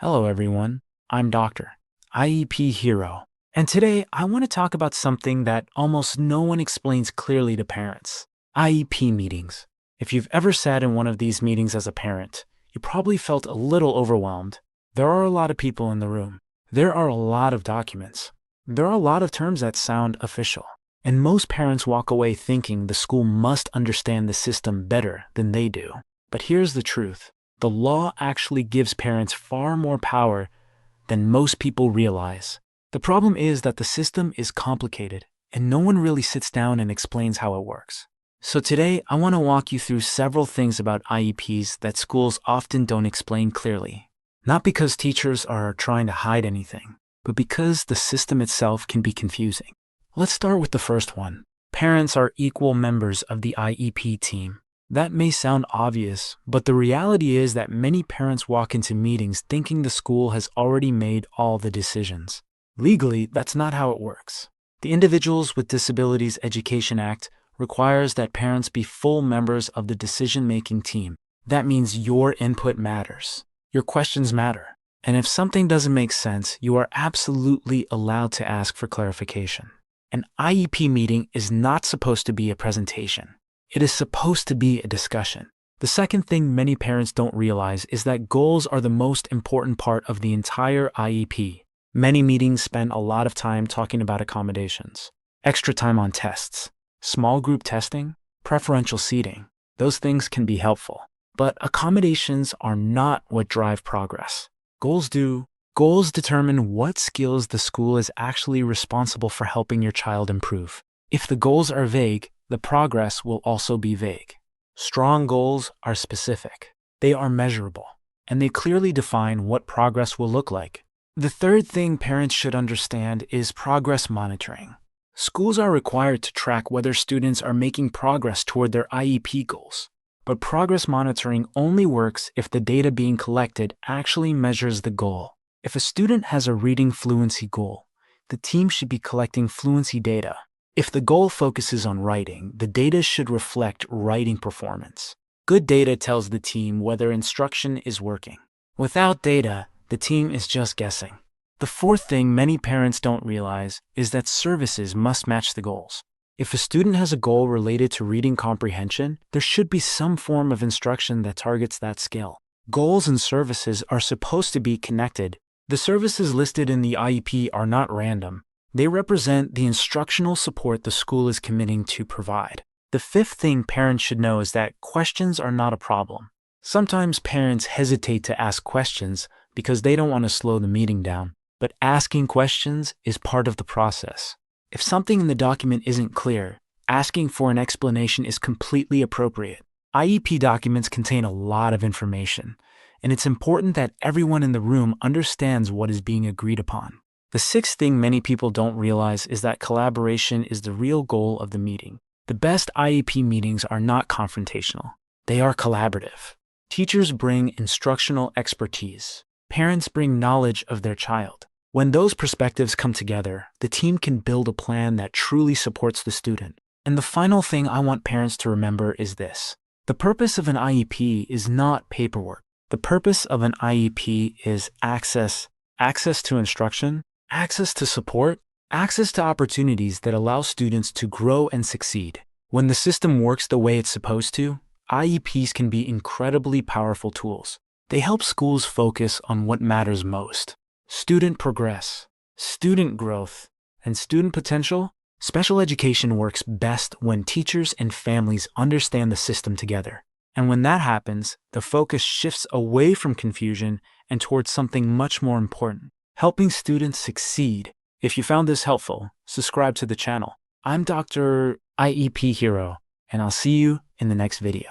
Hello everyone, I'm Dr. IEP Hero, and today I want to talk about something that almost no one explains clearly to parents: IEP meetings. If you've ever sat in one of these meetings as a parent, you probably felt a little overwhelmed. There are a lot of people in the room. There are a lot of documents. There are a lot of terms that sound official. And most parents walk away thinking the school must understand the system better than they do. But here's the truth. The law actually gives parents far more power than most people realize. The problem is that the system is complicated, and no one really sits down and explains how it works. So today, I want to walk you through several things about IEPs that schools often don't explain clearly. Not because teachers are trying to hide anything, but because the system itself can be confusing. Let's start with the first one. Parents are equal members of the IEP team. That may sound obvious, but the reality is that many parents walk into meetings thinking the school has already made all the decisions. Legally, that's not how it works. The Individuals with Disabilities Education Act requires that parents be full members of the decision-making team. That means your input matters. Your questions matter. And if something doesn't make sense, you are absolutely allowed to ask for clarification. An IEP meeting is not supposed to be a presentation. It is supposed to be a discussion. The second thing many parents don't realize is that goals are the most important part of the entire IEP. Many meetings spend a lot of time talking about accommodations, extra time on tests, small group testing, preferential seating. Those things can be helpful. But accommodations are not what drive progress. Goals do. Goals determine what skills the school is actually responsible for helping your child improve. If the goals are vague, the progress will also be vague. Strong goals are specific. They are measurable, and they clearly define what progress will look like. The third thing parents should understand is progress monitoring. Schools are required to track whether students are making progress toward their IEP goals. But progress monitoring only works if the data being collected actually measures the goal. If a student has a reading fluency goal, the team should be collecting fluency data. If the goal focuses on writing, the data should reflect writing performance. Good data tells the team whether instruction is working. Without data, the team is just guessing. The fourth thing many parents don't realize is that services must match the goals. If a student has a goal related to reading comprehension, there should be some form of instruction that targets that skill. Goals and services are supposed to be connected. The services listed in the IEP are not random. They represent the instructional support the school is committing to provide. The fifth thing parents should know is that questions are not a problem. Sometimes parents hesitate to ask questions because they don't want to slow the meeting down, but asking questions is part of the process. If something in the document isn't clear, asking for an explanation is completely appropriate. IEP documents contain a lot of information, and it's important that everyone in the room understands what is being agreed upon. The sixth thing many people don't realize is that collaboration is the real goal of the meeting. The best IEP meetings are not confrontational. They are collaborative. Teachers bring instructional expertise. Parents bring knowledge of their child. When those perspectives come together, the team can build a plan that truly supports the student. And the final thing I want parents to remember is this. The purpose of an IEP is not paperwork. The purpose of an IEP is access to instruction, access to support, access to opportunities that allow students to grow and succeed. When the system works the way it's supposed to, IEPs can be incredibly powerful tools. They help schools focus on what matters most: student progress, student growth, and student potential. Special education works best when teachers and families understand the system together. And when that happens, the focus shifts away from confusion and towards something much more important: helping students succeed. If you found this helpful, subscribe to the channel. I'm Dr. IEP Hero, and I'll see you in the next video.